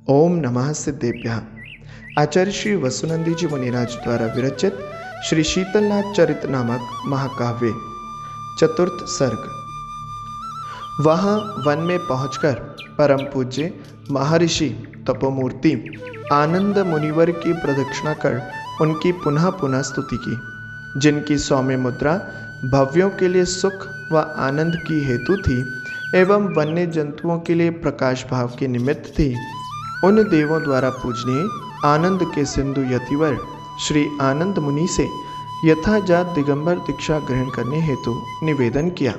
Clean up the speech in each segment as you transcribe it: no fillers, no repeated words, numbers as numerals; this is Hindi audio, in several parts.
ओम नमः सिद्धेभ्यः। आचार्य श्री वसुनंदी जी मुनिराज द्वारा विरचित श्री शीतलनाथ चरित नामक महाकाव्य चतुर्थ सर्ग। वहाँ वन में पहुंचकर परम पूज्य महर्षि तपोमूर्ति आनंद मुनिवर की प्रदक्षिणा कर उनकी पुनः पुनः स्तुति की, जिनकी सौम्य मुद्रा भव्यों के लिए सुख व आनंद की हेतु थी एवं वन्य जंतुओं के लिए प्रकाश भाव के निमित्त थी। उन देवों द्वारा पूजनीय आनंद के सिंधु यतिवर श्री आनंद मुनि से यथाजात दिगंबर दीक्षा ग्रहण करने हेतु निवेदन किया।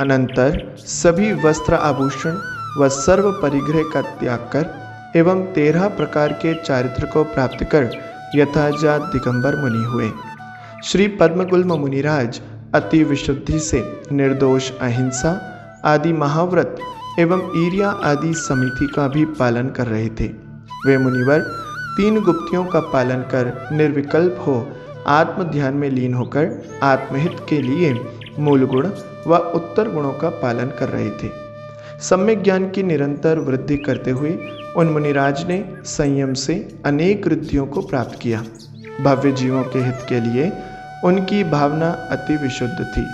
अनंतर सभी वस्त्र आभूषण व सर्व परिग्रह का त्याग कर एवं 13 प्रकार के चारित्र को प्राप्त कर यथाजात दिगंबर मुनि हुए। श्री पद्मगुल्म मुनिराज अति विशुद्धि से निर्दोष अहिंसा आदि महाव्रत एवं ईर्या आदि समिति का भी पालन कर रहे थे। वे मुनिवर 3 गुप्तियों का पालन कर निर्विकल्प हो आत्म ध्यान में लीन होकर आत्महित के लिए मूल गुण व उत्तर गुणों का पालन कर रहे थे। सम्यक ज्ञान की निरंतर वृद्धि करते हुए उन मुनिराज ने संयम से अनेक रिद्धियों को प्राप्त किया। भव्य जीवों के हित के लिए उनकी भावना अति विशुद्ध थी।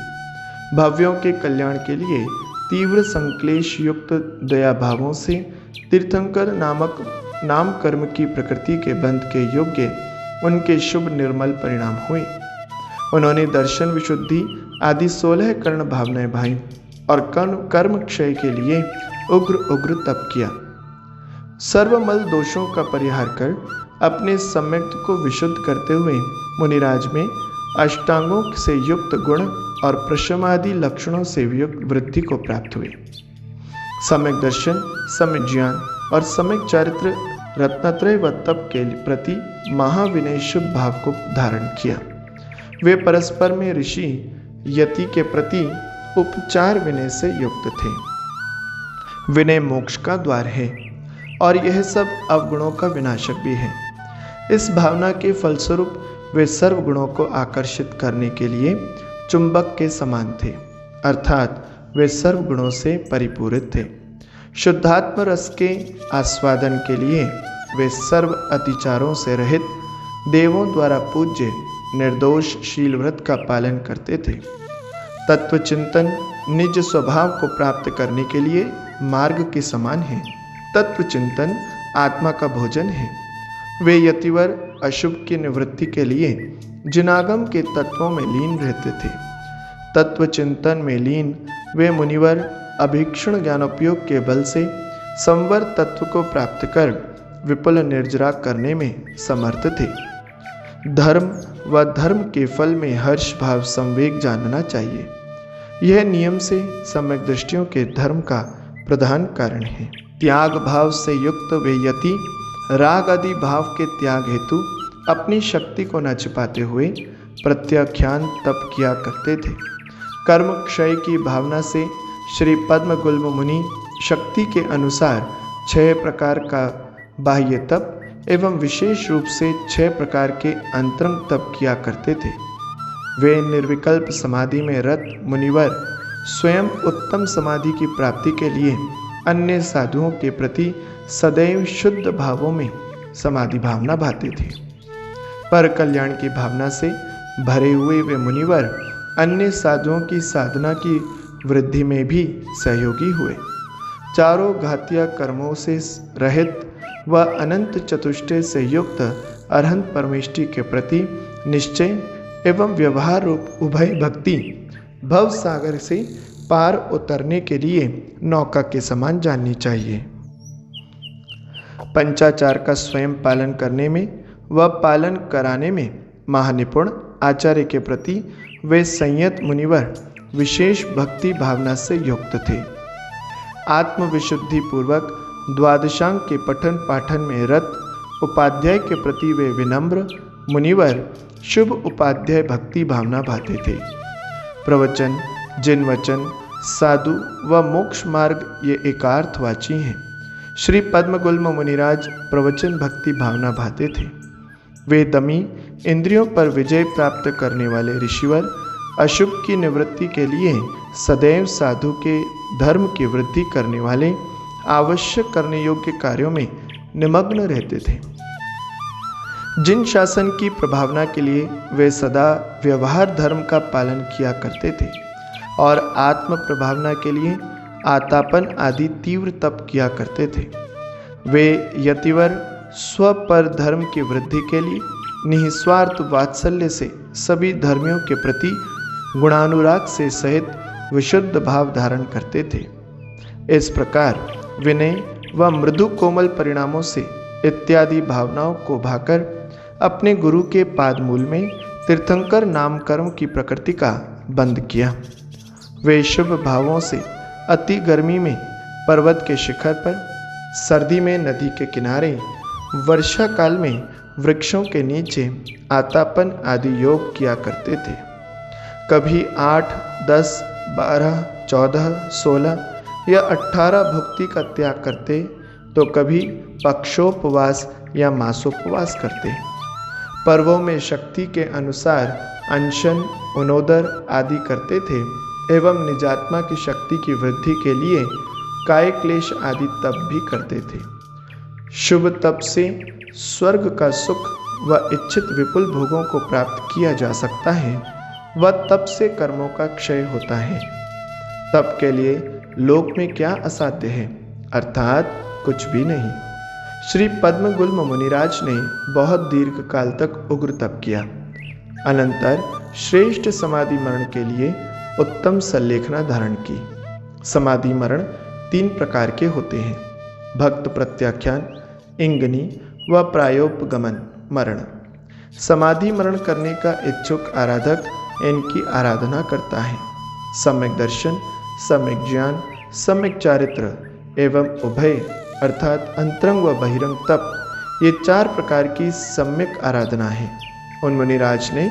भव्यों के कल्याण के लिए तीव्र संक्लेश युक्त दया भावों से तीर्थंकर नामक नाम कर्म की प्रकृति के बंध के योग्य उनके शुभ निर्मल परिणाम हुए। उन्होंने दर्शन विशुद्धि आदि 16 कर्ण भावनाएं भाई और कर्म क्षय के लिए उग्र उग्र तप किया। सर्वमल दोषों का परिहार कर अपने सम्यक को विशुद्ध करते हुए मुनिराज में अष्टांगों से युक्त गुण और प्रशमादि लक्षणों से युक्त वृद्धि को प्राप्त हुए। सम्यक दर्शन, सम्यक ज्ञान और सम्यक चारित्र रत्नत्रय व तप के प्रति महाविनय शुभ भाव को धारण किया। वे परस्पर में ऋषि यति के प्रति उपचार विनय से युक्त थे। विनय मोक्ष का द्वार है और यह सब अवगुणों का विनाशक भी है। इस भावना के फलस्वरूप वे सर्व गुणों को आकर्षित करने के लिए चुंबक के समान थे, अर्थात वे सर्व गुणों से परिपूरित थे। शुद्धात्म रस के आस्वादन के लिए वे सर्व अतिचारों से रहित देवों द्वारा पूज्य निर्दोष शील व्रत का पालन करते थे। तत्व चिंतन निज स्वभाव को प्राप्त करने के लिए मार्ग के समान है। तत्व चिंतन आत्मा का भोजन है। वे यतिवर अशुभ की निवृत्ति के लिए जिनागम के तत्वों में लीन रहते थे। तत्व चिंतन में लीन वे मुनिवर अभीक्षण ज्ञानोपयोग के बल से संवर तत्व को प्राप्त कर विपुल निर्जरा करने में समर्थ थे। धर्म व धर्म के फल में हर्ष भाव संवेग जानना चाहिए। यह नियम से सम्यक दृष्टियों के धर्म का प्रधान कारण है। त्याग भाव से युक्त वे यति राग आदि भाव के त्याग हेतु अपनी शक्ति को न छिपाते हुए प्रत्याख्यान तप किया करते थे। कर्म क्षय की भावना से श्री पद्मगुल्म मुनि शक्ति के अनुसार 6 प्रकार का बाह्य तप एवं विशेष रूप से 6 प्रकार के अंतरंग तप किया करते थे। वे निर्विकल्प समाधि में रत मुनिवर स्वयं उत्तम समाधि की प्राप्ति के लिए अन्य साधुओं के प्रति सदैव शुद्ध भावों में समाधि भावना भाते थे। पर कल्याण की भावना से भरे हुए वे मुनिवर अन्य साधुओं की साधना की वृद्धि में भी सहयोगी हुए। चारों घातीय कर्मों से रहित व अनंत चतुष्टय से युक्त अरहंत परमेष्टि के प्रति निश्चय एवं व्यवहार रूप उभय भक्ति भव सागर से पार उतरने के लिए नौका के समान जाननी चाहिए। पंचाचार का स्वयं पालन करने में व पालन कराने में महानिपुण आचार्य के प्रति वे संयत मुनिवर विशेष भक्ति भावना से युक्त थे। आत्मविशुद्धि पूर्वक द्वादशांग के पठन पाठन में रत उपाध्याय के प्रति वे विनम्र मुनिवर शुभ उपाध्याय भक्ति भावना भाते थे। प्रवचन, जिन वचन, साधु व मोक्ष मार्ग ये एकार्थवाची हैं। श्री पद्मगुल्म मुनिराज प्रवचन भक्ति भावना भाते थे। वे दमी इंद्रियों पर विजय प्राप्त करने वाले ऋषिवर अशुभ की निवृत्ति के लिए सदैव साधु के धर्म की वृद्धि करने वाले आवश्यक करने योग्य कार्यों में निमग्न रहते थे। जिन शासन की प्रभावना के लिए वे सदा व्यवहार धर्म का पालन किया करते थे और आत्म प्रभावना के लिए आतापन आदि तीव्र तप किया करते थे, वे यतिवर स्वपर धर्म की वृद्धि के लिए निस्वार्थ वात्सल्य से सभी धर्मियों के प्रति गुणानुराग से सहित विशुद्ध भाव धारण करते थे। इस प्रकार विनय व मृदु कोमल परिणामों से इत्यादि भावनाओं को भाकर अपने गुरु के पादमूल में तीर्थंकर नाम कर्म की प्रकृति का बंद किया। वे शुभ भावों से अति गर्मी में पर्वत के शिखर पर, सर्दी में नदी के किनारे, वर्षा काल में वृक्षों के नीचे आतापन आदि योग किया करते थे। कभी 8, 10, 12, 14, 16 या 18 भुक्ति का त्याग करते तो कभी पक्षोपवास या मासोपवास करते। पर्वों में शक्ति के अनुसार अनशन, उनोदर आदि करते थे एवं निजात्मा की शक्ति की वृद्धि के लिए काय क्लेश आदि तप भी करते थे। शुभ तप से स्वर्ग का सुख व इच्छित विपुल भोगों को प्राप्त किया जा सकता है, व तप से कर्मों का क्षय होता है। तप के लिए लोक में क्या असाध्य है, अर्थात कुछ भी नहीं। श्री पद्मगुल्म मुनिराज ने बहुत दीर्घ काल तक उग्र तप किया। अनंतर श्रेष्ठ समाधि मरण के लिए उत्तम सल्लेखना धारण की। समाधि मरण 3 प्रकार के होते हैं: भक्त प्रत्याख्यान, इंगनी व प्रायोपगमन मरण। समाधि मरण करने का इच्छुक आराधक इनकी आराधना करता है। सम्यक दर्शन, सम्यक ज्ञान, सम्यक चारित्र एवं उभय अर्थात अंतरंग व बहिरंग तप, ये 4 प्रकार की सम्यक आराधना है। उन मुनिराज ने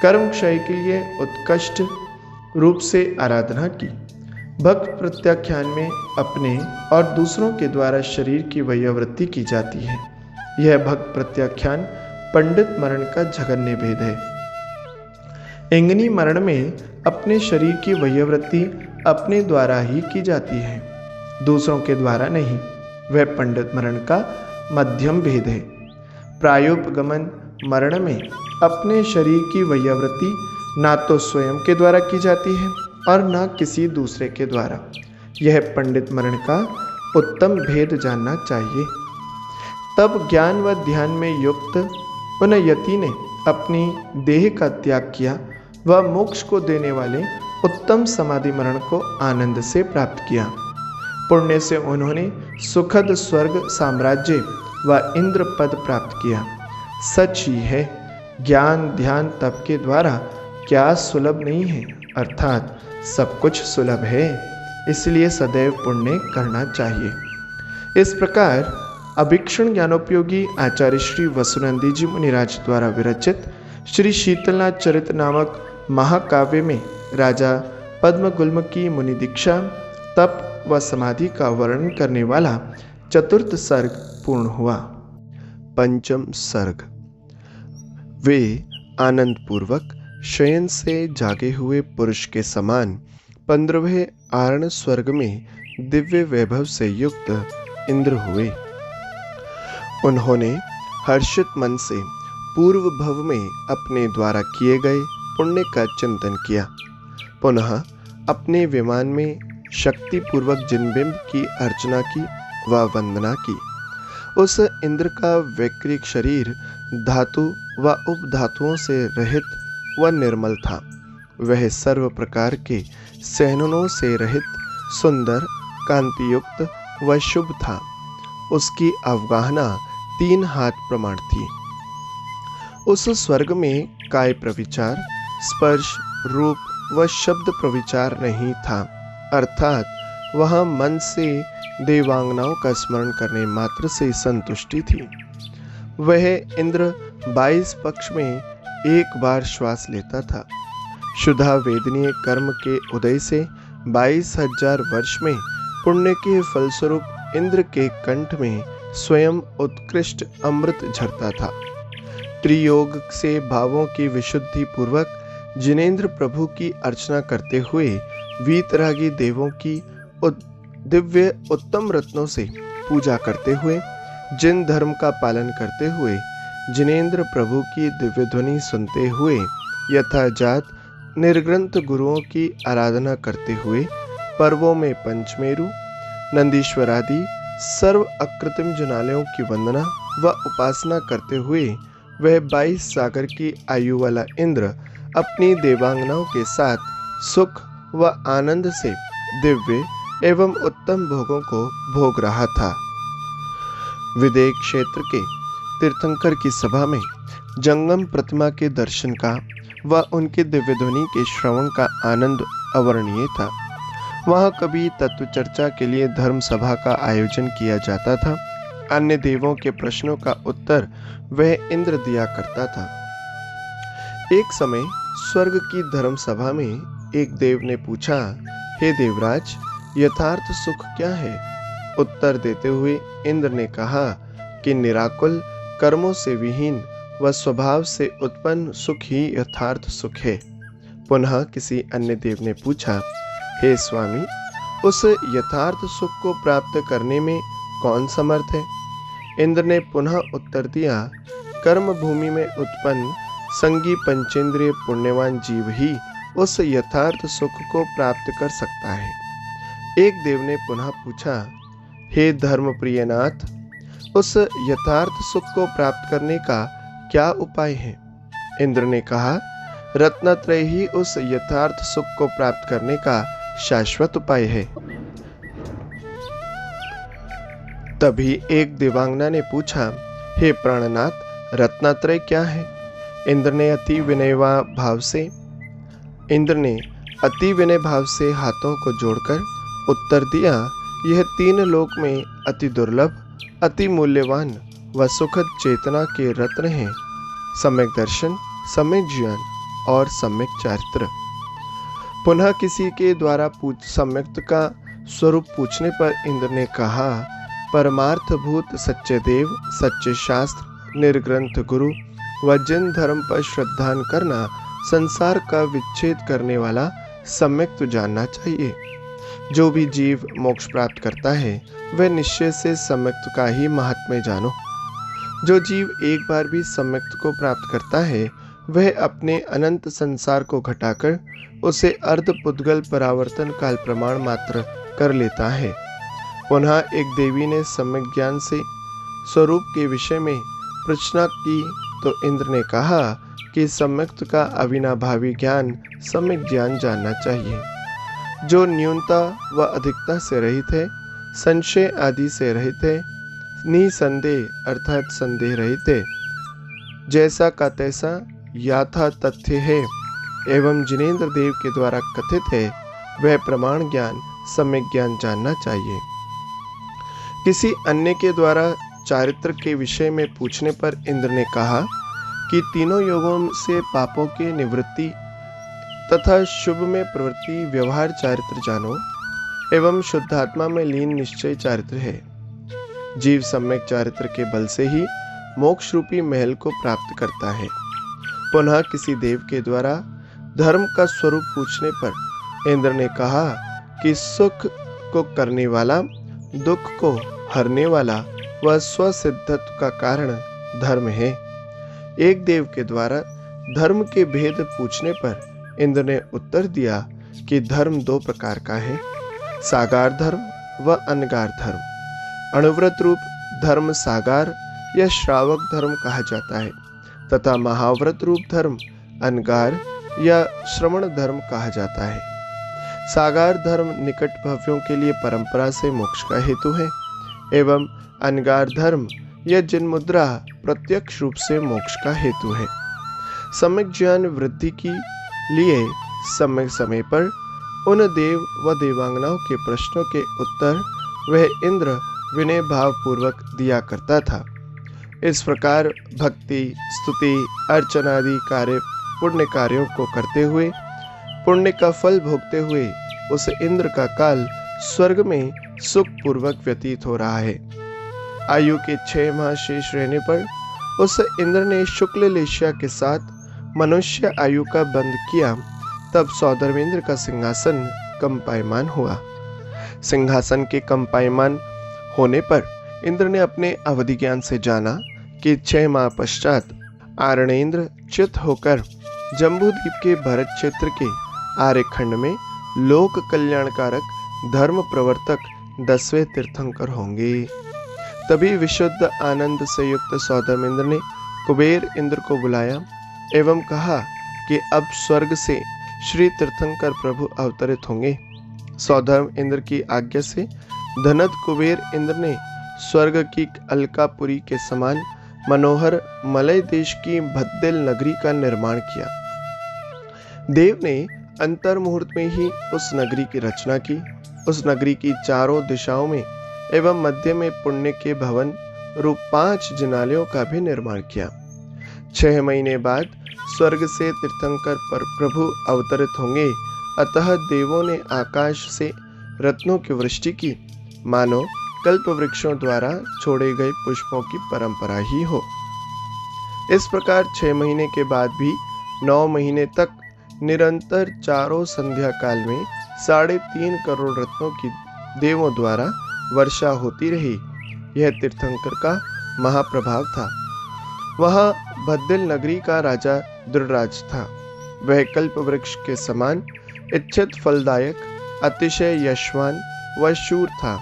कर्म क्षय के लिए उत्कृष्ट रूप से आराधना की। भक्त प्रत्याख्यान में अपने और दूसरों के द्वारा शरीर की वैयावृत्ति की जाती है। यह भक्त प्रत्याख्यान पंडित मरण का जघन्य भेद है। इंगनी मरण में अपने शरीर की वैयावृत्ति अपने द्वारा ही की जाती है, दूसरों के द्वारा नहीं। वह पंडित मरण का मध्यम भेद है। प्रायोपगमन मरण में अपने शरीर की वैयावृत्ति ना तो स्वयं के द्वारा की जाती है और न किसी दूसरे के द्वारा। यह पंडित मरण का उत्तम भेद जानना चाहिए। तब ज्ञान व ध्यान में युक्त उन यति ने अपनी देह का त्याग किया व मोक्ष को देने वाले उत्तम समाधि मरण को आनंद से प्राप्त किया। पुण्य से उन्होंने सुखद स्वर्ग साम्राज्य व इंद्र पद प्राप्त किया। सच ही है, ज्ञान ध्यान तप के द्वारा क्या सुलभ नहीं है, अर्थात सब कुछ सुलभ है। इसलिए सदैव पुण्य करना चाहिए। इस प्रकार अभीक्षण ज्ञानोपयोगी आचार्य श्री वसुनंदी जी मुनिराज द्वारा विरचित श्री शीतलनाथ चरित नामक महाकाव्य में राजा पद्मगुल्म की मुनि दीक्षा, तप व समाधि का वर्णन करने वाला 4th सर्ग पूर्ण हुआ। 5वां सर्ग। वे आनंद पूर्वक शयन से जागे हुए पुरुष के समान 15वें आरण स्वर्ग में दिव्य वैभव से युक्त इंद्र हुए। उन्होंने हर्षित मन से पूर्व भव में अपने द्वारा किए गए पुण्य का चिंतन किया। पुनः अपने विमान में शक्ति पूर्वक जिन बिंब की अर्चना की व वंदना की, उस इंद्र का वैक्रिक शरीर धातु व उपधातुओं से रहित व निर्मल था। वह सर्व प्रकार के सहनों से रहित, सुंदर, कांतियुक्त व शुभ था। उसकी अवगाहना 3 हाथ प्रमाण थी। उस स्वर्ग में काय प्रविचार, स्पर्श, रूप व शब्द प्रविचार नहीं था, अर्थात वह मन से देवांगनाओं का स्मरण करने मात्र से संतुष्टि थी। वह इंद्र 22 पक्ष में एक बार श्वास लेता था। शुद्धा वेदनीय कर्म के उदय से 22,000 वर्ष में पुण्य के फलस्वरूप इंद्र के कंठ में स्वयं उत्कृष्ट अमृत झरता था। त्रियोग से भावों की विशुद्धि पूर्वक जिनेंद्र प्रभु की अर्चना करते हुए वीतरागी देवों की दिव्य उत्तम रत्नों से पूजा करते हुए जिन धर्म का पालन करते हुए जिनेंद्र प्रभु की दिव्य ध्वनि सुनते हुए यथाजात निर्ग्रंथ गुरुओं की आराधना करते हुए पर्वों में पंचमेरु नंदीश्वर आदि सर्व अकृत्रिम जनालयों की वंदना व उपासना करते हुए वह 22 सागर की आयु वाला इंद्र अपनी देवांगनाओं के साथ सुख व आनंद से दिव्य एवं उत्तम भोगों को भोग रहा था। विदेह क्षेत्र के तीर्थंकर की सभा में जंगम प्रतिमा के दर्शन का व उनके दिव्य ध्वनि के श्रवण का आनंद अवर्णनीय था। वहाँ कभी तत्व चर्चा के लिए धर्म सभा का आयोजन किया जाता था। अन्य देवों के प्रश्नों का उत्तर वह इंद्र दिया करता था। एक समय स्वर्ग की धर्म सभा में एक देव ने पूछा, हे देवराज, यथार्थ सुख क्या है? उत्तर देते हुए इंद्र ने कहा कि निराकुल कर्मों से विहीन व स्वभाव से उत्पन्न सुख ही यथार्थ सुख है। पुनः किसी अन्य देव ने पूछा, हे स्वामी, उस यथार्थ सुख को प्राप्त करने में कौन समर्थ है? इंद्र ने पुनः उत्तर दिया, कर्म भूमि में उत्पन्न संगी पंचेंद्रिय पुण्यवान जीव ही उस यथार्थ सुख को प्राप्त कर सकता है। एक देव ने पुनः पूछा, हे धर्म प्रिय नाथ, उस यथार्थ सुख को प्राप्त करने का क्या उपाय है? इंद्र ने कहा, रत्नत्रय ही उस यथार्थ सुख को प्राप्त करने का शाश्वत उपाय है। तभी एक देवांगना ने पूछा, हे प्राणनाथ, रत्नत्रय क्या है? इंद्र ने अति विनय भाव से हाथों को जोड़कर उत्तर दिया, यह 3 लोक में अति दुर्लभ, अति मूल्यवान व सुखद चेतना के रत्न हैं, सम्यक दर्शन, सम्यक ज्ञान और सम्यक चारित्र। पुनः किसी के द्वारा सम्यक्त का स्वरूप पूछने पर इंद्र ने कहा, परमार्थभूत सच्चे देव, सच्चे शास्त्र, निर्ग्रंथ गुरु व जिन धर्म पर श्रद्धान करना संसार का विच्छेद करने वाला सम्यक तो जानना चाहिए। जो भी जीव मोक्ष प्राप्त करता है वह निश्चय से सम्यक्त का ही महात्म्य जानो। जो जीव एक बार भी सम्यक्त को प्राप्त करता है वह अपने अनंत संसार को घटाकर उसे अर्ध पुद्गल परावर्तन काल प्रमाण मात्र कर लेता है। पुनः एक देवी ने सम्यक ज्ञान से स्वरूप के विषय में प्रश्न की तो इंद्र ने कहा कि सम्यक्त का अविनाभावी ज्ञान सम्यक ज्ञान जानना चाहिए। जो न्यूनता व अधिकता से रहित है, संशय आदि से रहित है, निसंदेह अर्थात संदेह रहित है, जैसा का तैसा याथा तथ्य है एवं जिनेंद्र देव के द्वारा कथित है, वह प्रमाण ज्ञान सम्यक ज्ञान जानना चाहिए। किसी अन्य के द्वारा चारित्र के विषय में पूछने पर इंद्र ने कहा कि तीनों योगों से पापों की निवृत्ति तथा शुभ में प्रवृत्ति व्यवहार चारित्र जानो एवं शुद्धात्मा में लीन निश्चय चारित्र है। जीव सम्यक चारित्र के बल से ही मोक्ष रूपी महल को प्राप्त करता है। पुनः किसी देव के द्वारा धर्म का स्वरूप पूछने पर इंद्र ने कहा कि सुख को करने वाला, दुख को हरने वाला व स्वसिद्धत्व का कारण धर्म है। एक देव के द्वारा धर्म के भेद पूछने पर इंद्र ने उत्तर दिया कि धर्म 2 प्रकार का है, सागार धर्म व अनगार धर्म। अणुव्रत रूप धर्म सागार या श्रावक धर्म कहा जाता है तथा महाव्रत रूप धर्म अनगार या श्रवण धर्म कहा जाता है। सागार धर्म निकट भव्यों के लिए परंपरा से मोक्ष का हेतु है एवं अनगार धर्म या जिनमुद्रा प्रत्यक्ष रूप से मोक्ष का हेतु है। सम्यक ज्ञान वृद्धि के लिए समय समय पर उन देव व देवांगनाओं के प्रश्नों के उत्तर वह इंद्र विनय भाव पूर्वक दिया करता था। इस प्रकार भक्ति, स्तुति, अर्चनादि कार्य पुण्य कार्यों को करते हुए पुण्य का फल भोगते हुए उस इंद्र का काल स्वर्ग में सुख पूर्वक व्यतीत हो रहा है। आयु के 6 माह शेष रहने पर उस इंद्र ने शुक्ल लेशिया के साथ मनुष्य आयु का बंध किया। तब सौदर्वेंद्र का सिंहासन कंपायमान हुआ। सिंहासन के कंपायमान होने पर इंद्र ने अपने अवधि ज्ञान से जाना कि 6 माह पश्चात आरणेन्द्र चित होकर जम्बूद्वीप के भरत क्षेत्र के आर्यखंड में लोक कल्याणकारक धर्म प्रवर्तक 10वें तीर्थंकर होंगे। तभी विशुद्ध आनंद से युक्त सौधर्म इंद्र ने कुबेर इंद्र को बुलाया एवं कहा कि अब स्वर्ग से श्री तीर्थंकर प्रभु अवतरित होंगे। सौधर्म इंद्र की आज्ञा से धनद कुबेर इंद्र ने स्वर्ग की अलकापुरी के समान मनोहर मलय देश की भद्देल नगरी का निर्माण किया। देव ने अंतर मुहूर्त में ही उस नगरी की रचना की। उस नगरी की चारों दिशाओं में एवं मध्य में पुण्य के भवन रूप 5 जिनालयों का भी निर्माण किया। 6 महीने बाद स्वर्ग से तीर्थंकर पर प्रभु अवतरित होंगे। अतः देवों ने आकाश से रत्नों की वृष्टि की, मानो कल्प वृक्षों द्वारा छोड़े गए पुष्पों की परंपरा ही हो। इस प्रकार 6 महीने के बाद भी 9 महीने तक निरंतर चारों संध्या काल में 3.5 करोड़ रत्नों की देवों द्वारा वर्षा होती रही। यह तीर्थंकर का महाप्रभाव था। वहां भद्देल नगरी का राजा द्रुराज था। वह कल्प वृक्ष के समान इच्छित फलदायक, अतिशय यशवान व शूर था।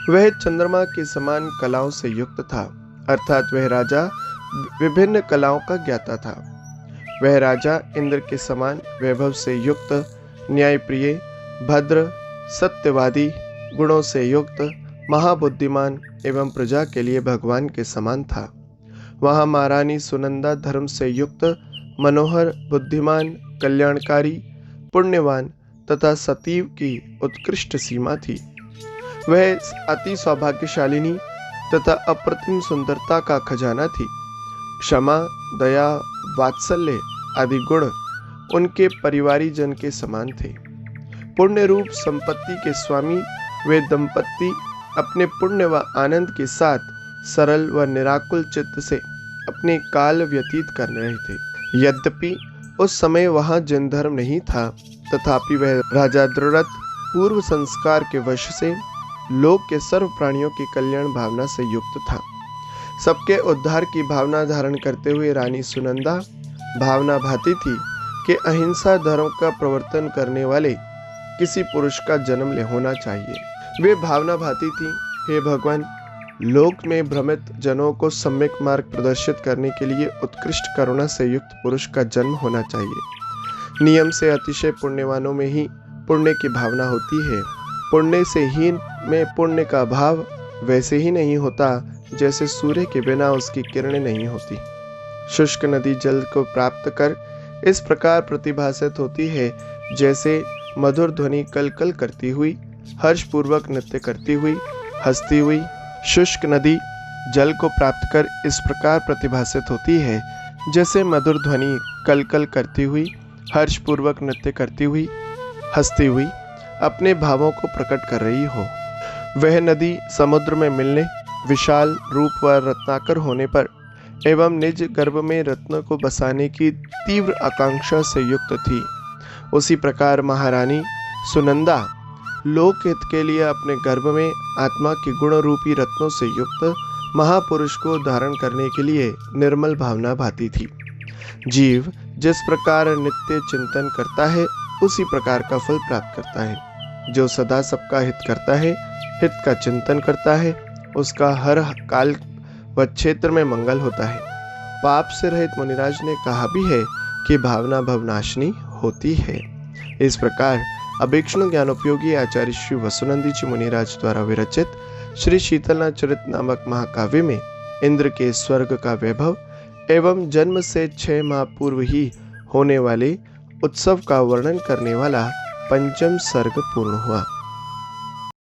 वह चंद्रमा के समान कलाओं से युक्त था, अर्थात वह राजा विभिन्न कलाओं का ज्ञाता था। वह राजा इंद्र के समान वैभव से युक्त, न्यायप्रिय, भद्र, सत्यवादी, गुणों से युक्त, महाबुद्धिमान एवं प्रजा के लिए भगवान के समान था। वहां महारानी सुनंदा धर्म से युक्त, मनोहर, बुद्धिमान, कल्याणकारी, पुण्यवान तथा सतीव की उत्कृष्ट सीमा थी। वह अति सौभाग्यशालिनी तथा अप्रतिम सुंदरता का खजाना थी। क्षमा, दया, वात्सल्य आदि गुण उनके परिवारी जन के समान थे। पुण्य रूप संपत्ति के स्वामी वे दंपत्ति अपने पुण्य व आनंद के साथ सरल व निराकुल चित्त से अपने काल व्यतीत कर रहे थे। यद्यपि उस समय वहां जन धर्म नहीं था, तथापि वह राजा द्रुरथ पूर्व संस्कार के वश से लोक के सर्व प्राणियों की कल्याण भावना से युक्त था। सबके उद्धार की भावना धारण करते हुए रानी सुनंदा भावना भाती थी कि अहिंसा धर्म का प्रवर्तन करने वाले किसी पुरुष का जन्म ले होना चाहिए। वे भावना भाती थी, हे भगवान, लोक में भ्रमित जनों को सम्यक मार्ग प्रदर्शित करने के लिए उत्कृष्ट करुणा से युक्त पुरुष का जन्म होना चाहिए। नियम से अतिशय पुण्यवानों में ही पुण्य की भावना होती है। पुण्य से हीन में पुण्य का भाव वैसे ही नहीं होता जैसे सूर्य के बिना उसकी किरणें नहीं होती। शुष्क नदी जल को प्राप्त कर इस प्रकार प्रतिभासित होती है जैसे मधुर ध्वनि कल कल करती हुई, हर्षपूर्वक नृत्य करती हुई, हंसती हुई। शुष्क नदी जल को प्राप्त कर इस प्रकार प्रतिभासित होती है जैसे मधुर ध्वनि कल कल करती हुई, हर्षपूर्वक नृत्य करती हुई, हंसती हुई अपने भावों को प्रकट कर रही हो। वह नदी समुद्र में मिलने, विशाल रूप व रत्नाकर होने पर एवं निज गर्भ में रत्नों को बसाने की तीव्र आकांक्षा से युक्त थी। उसी प्रकार महारानी सुनंदा लोक हित के लिए अपने गर्भ में आत्मा के गुण रूपी रत्नों से युक्त महापुरुष को धारण करने के लिए निर्मल भावना भाती थी। जीव जिस प्रकार नित्य चिंतन करता है उसी प्रकार का फल प्राप्त करता है। जो सदा सबका हित करता है, हित का चिंतन करता है, उसका हर काल व क्षेत्र में मंगल होता है। पाप से रहित मुनिराज ने कहा भी है कि भावना भवनाशिनी होती है। इस प्रकार अभीक्ष्ण ज्ञानोपयोगी आचार्य श्री वसुनंदी जी मुनिराज द्वारा विरचित श्री शीतलनाथ चरित नामक महाकाव्य में इंद्र के स्वर्ग का वैभव एवं जन्म से 6 माह पूर्व ही होने वाले उत्सव का वर्णन करने वाला 5वां सर्ग पूर्ण हुआ।